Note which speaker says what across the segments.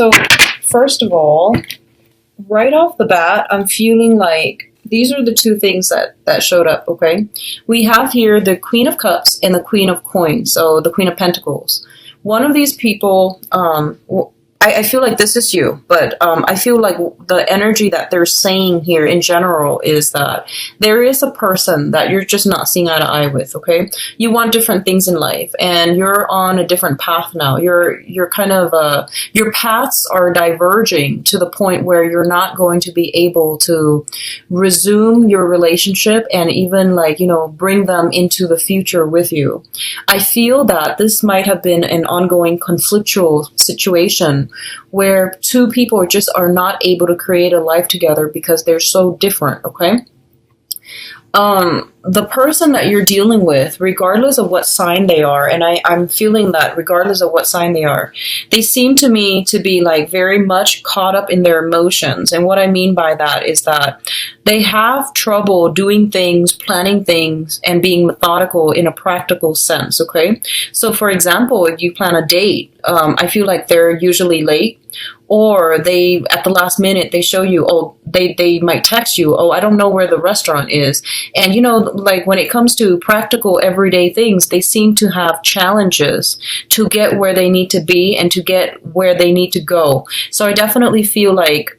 Speaker 1: So, first of all, right off the bat, I'm feeling like these are the two things that showed up, okay? We have here the Queen of Cups and the Queen of Coins, so the Queen of Pentacles. One of these people, I feel like this is you, but I feel like the energy that they're saying here in general is that there is a person that you're just not seeing eye to eye with, okay? You want different things in life, and you're on a different path now. You're kind of, your paths are diverging to the point where you're not going to be able to resume your relationship and even bring them into the future with you. I feel that this might have been an ongoing conflictual situation where two people just are not able to create a life together because they're so different, okay? The person that you're dealing with, regardless of what sign they are, and I'm feeling that regardless of what sign they are, they seem to me to be very much caught up in their emotions. And what I mean by that is that they have trouble doing things, planning things, and being methodical in a practical sense, okay? So for example, if you plan a date, I feel like they're usually late. Or they, at the last minute, they show you, they might text you, I don't know where the restaurant is. And, when it comes to practical everyday things, they seem to have challenges to get where they need to be and to get where they need to go. So I definitely feel like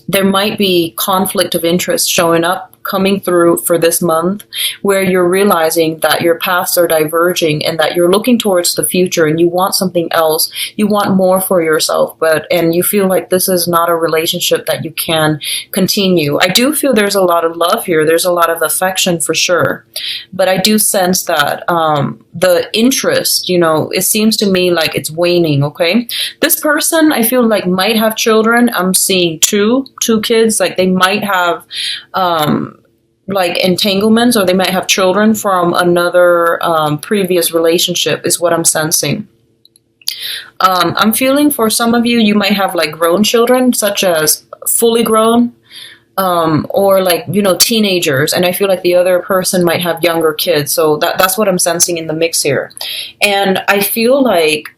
Speaker 1: there might be conflict of interest showing up, coming through for this month, where you're realizing that your paths are diverging and that you're looking towards the future and you want something else, you want more for yourself, and you feel like this is not a relationship that you can continue. I do feel there's a lot of love here. There's a lot of affection for sure. But I do sense that the interest, it seems to me like it's waning, okay? This person, I feel like might have children. I'm seeing two kids, they might have entanglements, or they might have children from another previous relationship is what I'm sensing. I'm feeling for some of you, you might have grown children, such as fully grown, or teenagers, and I feel like the other person might have younger kids. So that's what I'm sensing in the mix here. And I feel like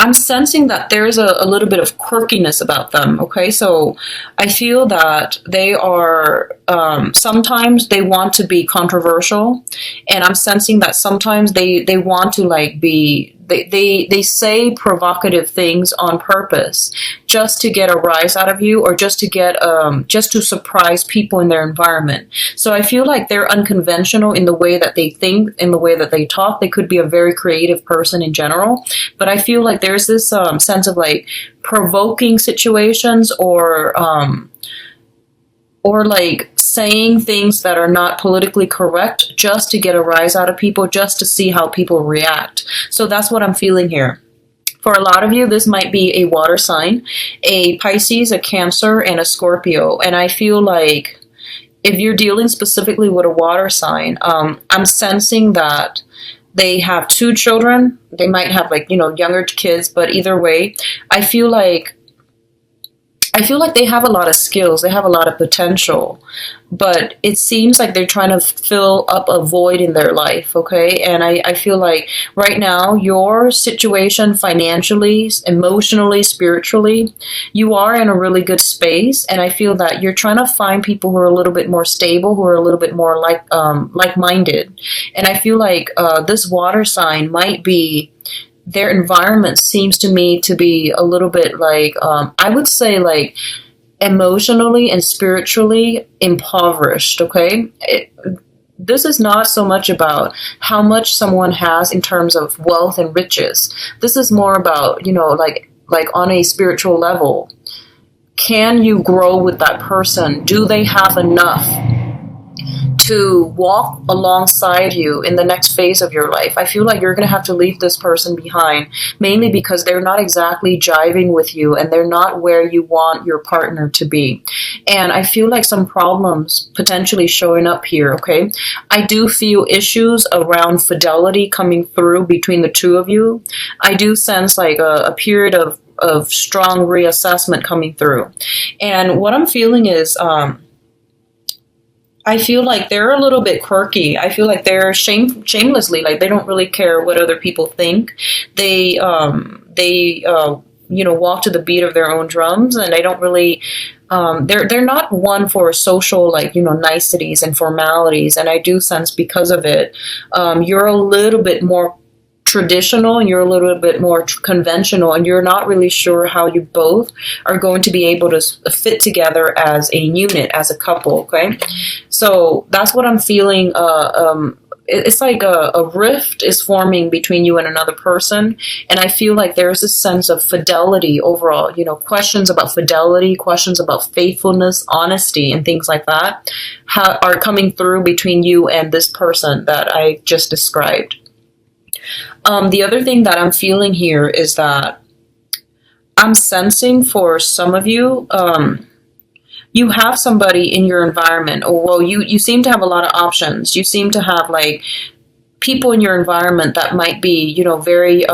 Speaker 1: I'm sensing that there's a little bit of quirkiness about them, okay? So I feel that they are, sometimes they want to be controversial, and I'm sensing that sometimes they want to be, they say provocative things on purpose just to get a rise out of you, or just to get, just to surprise people in their environment. So I feel like they're unconventional in the way that they think, in the way that they talk. They could be a very creative person in general, but I feel like there's this sense of provoking situations, or saying things that are not politically correct just to get a rise out of people, just to see how people react. So that's what I'm feeling here. For a lot of you, this might be a water sign, a Pisces, a Cancer, and a Scorpio. And I feel like if you're dealing specifically with a water sign, I'm sensing that they have two children. They might have younger kids, but either way, I feel like they have a lot of skills. They have a lot of potential, but it seems like they're trying to fill up a void in their life, okay? And I feel like right now, your situation financially, emotionally, spiritually, you are in a really good space, and I feel that you're trying to find people who are a little bit more stable, who are a little bit more like-minded. And I feel like this water sign might be, their environment seems to me to be a little bit I would say emotionally and spiritually impoverished, okay? This is not so much about how much someone has in terms of wealth and riches. This is more about, on a spiritual level. Can you grow with that person? Do they have enough to walk alongside you in the next phase of your life? I feel like you're going to have to leave this person behind, mainly because they're not exactly jiving with you, and they're not where you want your partner to be. And I feel like some problems potentially showing up here, okay? I do feel issues around fidelity coming through between the two of you. I do sense a period of strong reassessment coming through. And what I'm feeling is, I feel like they're a little bit quirky. I feel like they're shamelessly, they don't really care what other people think. They walk to the beat of their own drums, and they don't really, they're not one for social, like, niceties and formalities. And I do sense because of it, you're a little bit more traditional and you're a little bit more conventional, and you're not really sure how you both are going to be able to fit together as a unit, as a couple. Okay, so that's what I'm feeling. It's like a rift is forming between you and another person, and I feel like there's a sense of fidelity overall. Questions about fidelity, questions about faithfulness, honesty, and things like that are coming through between you and this person that I just described. The other thing that I'm feeling here is that I'm sensing for some of you, you have somebody in your environment, or well, you seem to have a lot of options. You seem to have like people in your environment that might be, very,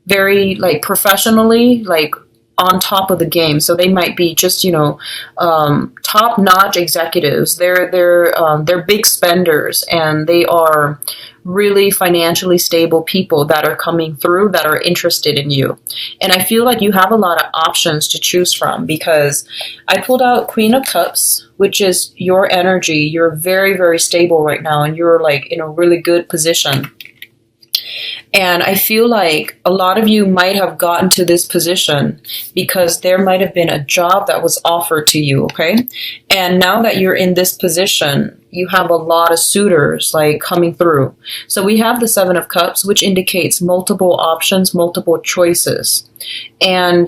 Speaker 1: very like professionally, like on top of the game. So they might be just, top-notch executives. They're big spenders, and they are really financially stable people that are coming through that are interested in you. And I feel like you have a lot of options to choose from, because I pulled out Queen of Cups, which is your energy. You're very, very stable right now, and you're like in a really good position. And I feel like a lot of you might have gotten to this position because there might have been a job that was offered to you, okay? And now that you're in this position, you have a lot of suitors like coming through. So we have the Seven of Cups, which indicates multiple options, multiple choices. And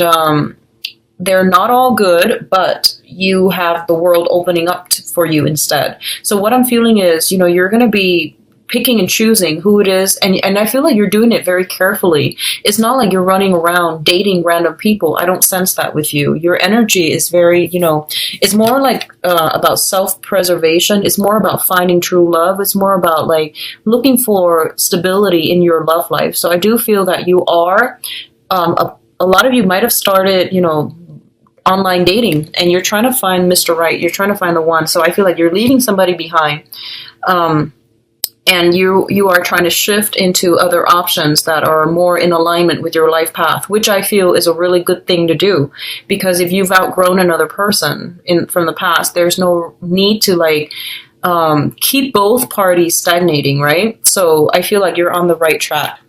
Speaker 1: they're not all good, but you have the world opening up for you instead. So what I'm feeling is, you're going to be picking and choosing who it is, and I feel like you're doing it very carefully. It's not like you're running around dating random people. I don't sense that with you. Your energy is very, it's more like about self-preservation. It's more about finding true love. It's more about like looking for stability in your love life. So I do feel that you are, a lot of you might have started, online dating, and you're trying to find Mr. Right. You're trying to find the one. So I feel like you're leaving somebody behind. And you are trying to shift into other options that are more in alignment with your life path, which I feel is a really good thing to do. Because if you've outgrown another person from the past, there's no need to like keep both parties stagnating, right? So I feel like you're on the right track.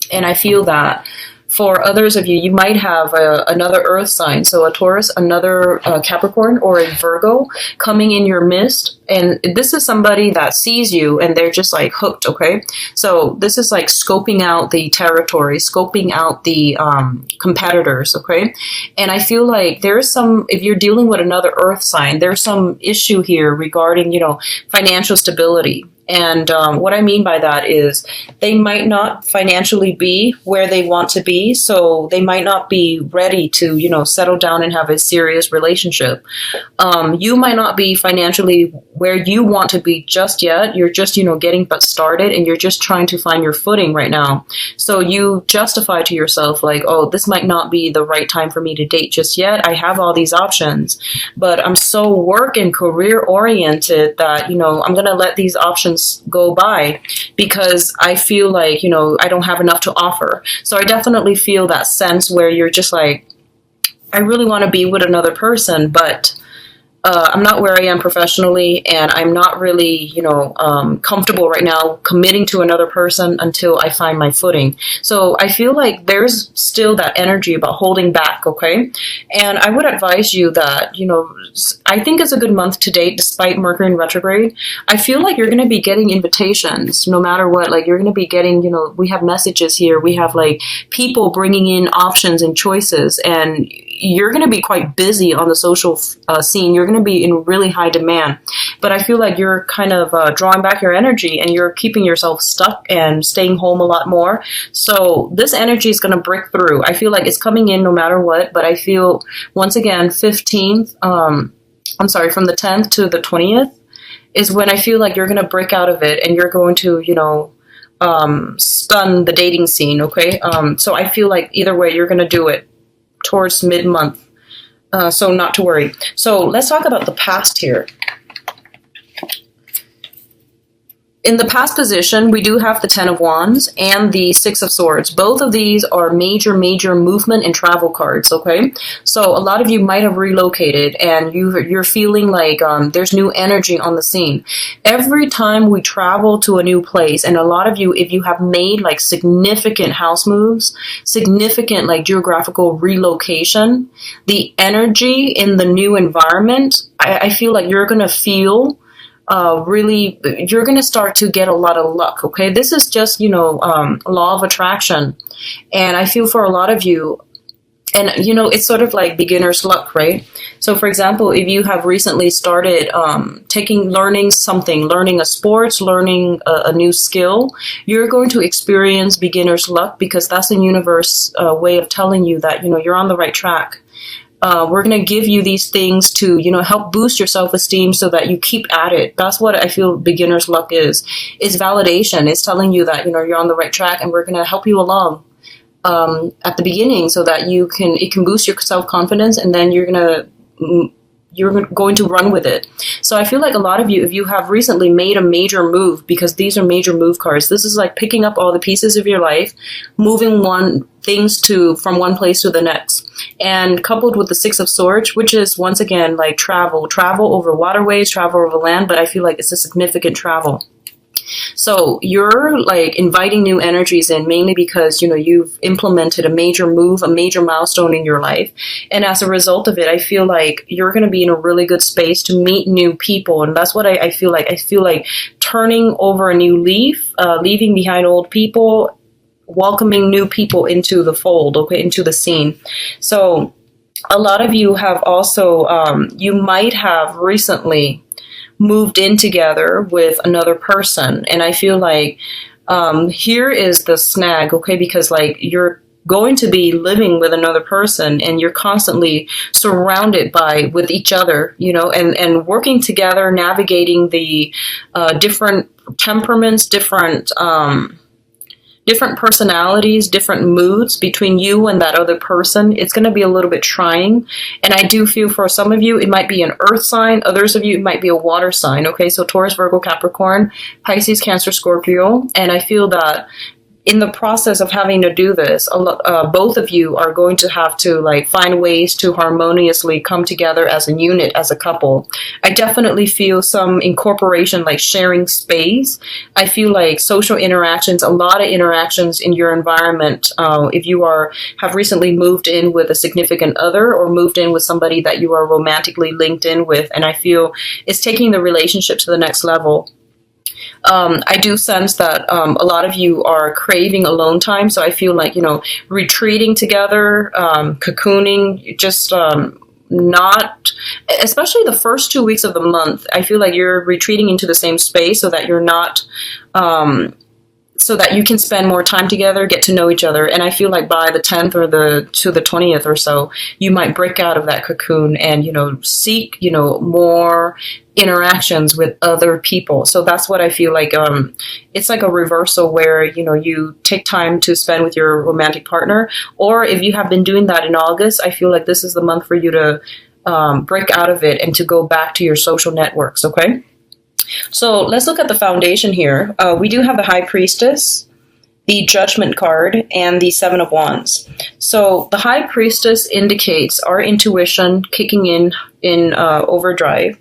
Speaker 1: And I feel that for others of you, you might have another earth sign, so a Taurus, another Capricorn, or a Virgo coming in your midst. And this is somebody that sees you and they're just like hooked, okay? So this is like scoping out the territory, scoping out the competitors, okay? And I feel like there's some, if you're dealing with another earth sign, there's some issue here regarding, financial stability. And what I mean by that is they might not financially be where they want to be, so they might not be ready to, settle down and have a serious relationship. You might not be financially where you want to be just yet. You're just, getting started, and you're just trying to find your footing right now. So you justify to yourself like, oh, this might not be the right time for me to date just yet. I have all these options, but I'm so work and career oriented that, I'm going to let these options go by because I feel like, I don't have enough to offer. So I definitely feel that sense where you're just like, I really want to be with another person, but I'm not where I am professionally, and I'm not really, comfortable right now committing to another person until I find my footing. So I feel like there's still that energy about holding back, okay? And I would advise you that, I think it's a good month to date despite Mercury in retrograde. I feel like you're going to be getting invitations no matter what. Like you're going to be getting, we have messages here. We have like people bringing in options and choices, and you're going to be quite busy on the social scene. You're going to be in really high demand. But I feel like you're kind of drawing back your energy, and you're keeping yourself stuck and staying home a lot more. So this energy is going to break through. I feel like it's coming in no matter what. But I feel, once again, 15th, from the 10th to the 20th is when I feel like you're going to break out of it, and you're going to, stun the dating scene, okay? So I feel like either way, you're going to do it towards mid-month. So not to worry. So let's talk about the past here. In the past position, we do have the Ten of Wands and the Six of Swords. Both of these are major movement and travel cards, okay? So a lot of you might have relocated and you're feeling like there's new energy on the scene. Every time we travel to a new place, and a lot of you, if you have made like significant house moves, significant like geographical relocation, the energy in the new environment, I feel like you're going to feel really, you're going to start to get a lot of luck, okay? This is just, law of attraction. And I feel for a lot of you, and, it's sort of like beginner's luck, right? So, for example, if you have recently started learning a sport, learning a new skill, you're going to experience beginner's luck, because that's the universe way of telling you that, you're on the right track. We're going to give you these things to, help boost your self-esteem so that you keep at it. That's what I feel beginner's luck is. It's validation. It's telling you that, you're on the right track, and we're going to help you along at the beginning so that it can boost your self-confidence, and then you're going to run with it. So I feel like a lot of you, if you have recently made a major move, because these are major move cards, this is like picking up all the pieces of your life, moving things from one place to the next. And coupled with the Six of Swords, which is once again like travel over waterways, travel over land, but I feel like it's a significant travel. So you're like inviting new energies in, mainly because, you've implemented a major move, a major milestone in your life. And as a result of it, I feel like you're going to be in a really good space to meet new people. And that's what I feel like. I feel like turning over a new leaf, leaving behind old people, welcoming new people into the fold, okay, into the scene. So a lot of you have also, you might have recently moved in together with another person. And I feel like here is the snag, okay, because like you're going to be living with another person and you're constantly surrounded with each other, and working together, navigating the different temperaments, different personalities, different moods between you and that other person. It's going to be a little bit trying. And I do feel for some of you, it might be an earth sign. Others of you, it might be a water sign. Okay, so Taurus, Virgo, Capricorn, Pisces, Cancer, Scorpio. And I feel that in the process of having to do this, both of you are going to have to like find ways to harmoniously come together as a unit, as a couple. I definitely feel some incorporation, like sharing space. I feel like social interactions, a lot of interactions in your environment. If you have recently moved in with a significant other or moved in with somebody that you are romantically linked in with, and I feel it's taking the relationship to the next level. I do sense that a lot of you are craving alone time. So I feel like, retreating together, cocooning, just not, especially the first 2 weeks of the month, I feel like you're retreating into the same space so that you're not, so that you can spend more time together, get to know each other. And I feel like by the 10th or to the 20th or so, you might break out of that cocoon and, seek, more interactions with other people. So that's what I feel like. It's like a reversal where, you take time to spend with your romantic partner. Or if you have been doing that in August, I feel like this is the month for you to break out of it and to go back to your social networks. Okay. So let's look at the foundation here. We do have the High Priestess, the Judgment card, and the Seven of Wands. So the High Priestess indicates our intuition kicking in overdrive.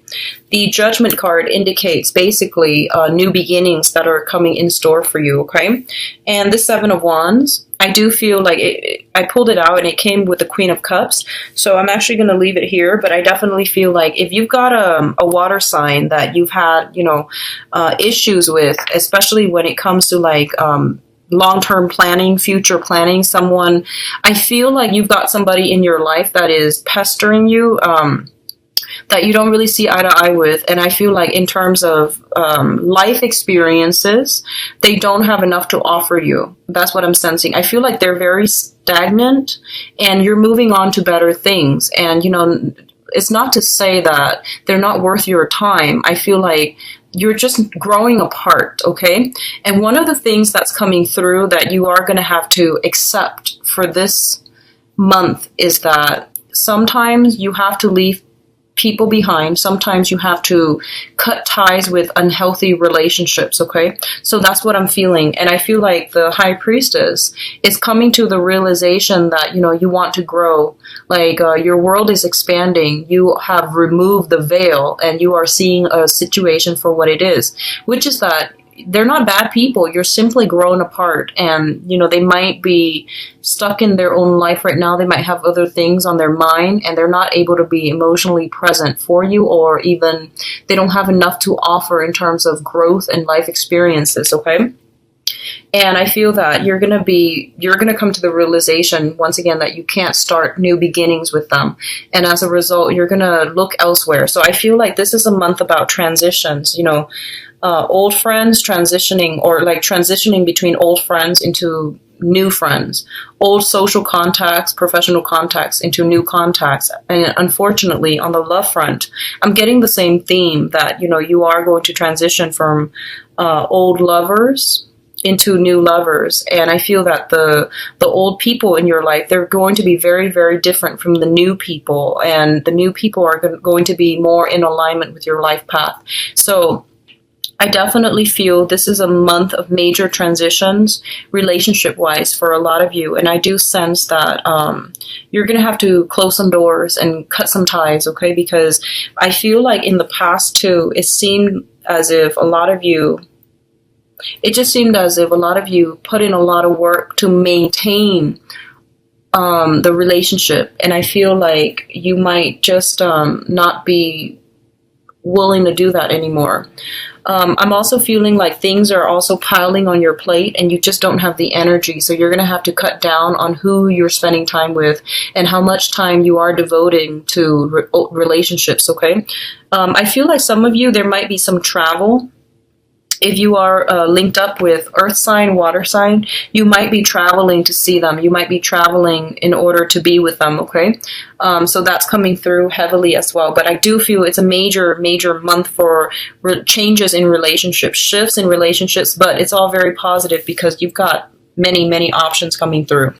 Speaker 1: The Judgment card indicates basically new beginnings that are coming in store for you, okay? And the Seven of Wands, I do feel like I pulled it out and it came with the Queen of Cups. So I'm actually going to leave it here, but I definitely feel like if you've got a water sign that you've had, issues with, especially when it comes to like long-term planning, future planning, I feel like you've got somebody in your life that is pestering you, that you don't really see eye to eye with. And I feel like in terms of life experiences, they don't have enough to offer you. That's what I'm sensing. I feel like they're very stagnant and you're moving on to better things. And, it's not to say that they're not worth your time. I feel like you're just growing apart, okay? And one of the things that's coming through that you are going to have to accept for this month is that sometimes you have to leave people behind. Sometimes you have to cut ties with unhealthy relationships, okay? So that's what I'm feeling. And I feel like the High Priestess is coming to the realization that, you know, you want to grow. Like, your world is expanding. You have removed the veil and you are seeing a situation for what it is, which is that they're not bad people. You're simply grown apart, and you know, they might be stuck in their own life right now. They might have other things on their mind, and they're not able to be emotionally present for you, or even they don't have enough to offer in terms of growth and life experiences, okay? And I feel that you're going to come to the realization once again that you can't start new beginnings with them. And as a result, you're going to look elsewhere. So I feel like this is a month about transitions, you know, old friends transitioning, or like transitioning between old friends into new friends, old social contacts, professional contacts into new contacts. And unfortunately, on the love front, I'm getting the same theme that, you know, you are going to transition from old lovers into new lovers. And I feel that the old people in your life, they're going to be very, very different from the new people. And the new people are going to be more in alignment with your life path. So I definitely feel this is a month of major transitions relationship-wise for a lot of you. And I do sense that you're going to have to close some doors and cut some ties, okay? Because I feel like in the past, too, it just seemed as if a lot of you put in a lot of work to maintain the relationship. And I feel like you might just not be willing to do that anymore. I'm also feeling like things are also piling on your plate and you just don't have the energy. So you're going to have to cut down on who you're spending time with and how much time you are devoting to relationships, okay? I feel like some of you, there might be some travel. If you are linked up with earth sign, water sign, you might be traveling to see them. You might be traveling in order to be with them, okay? So that's coming through heavily as well. But I do feel it's a major, major month for changes in relationships, shifts in relationships, but it's all very positive because you've got many, many options coming through.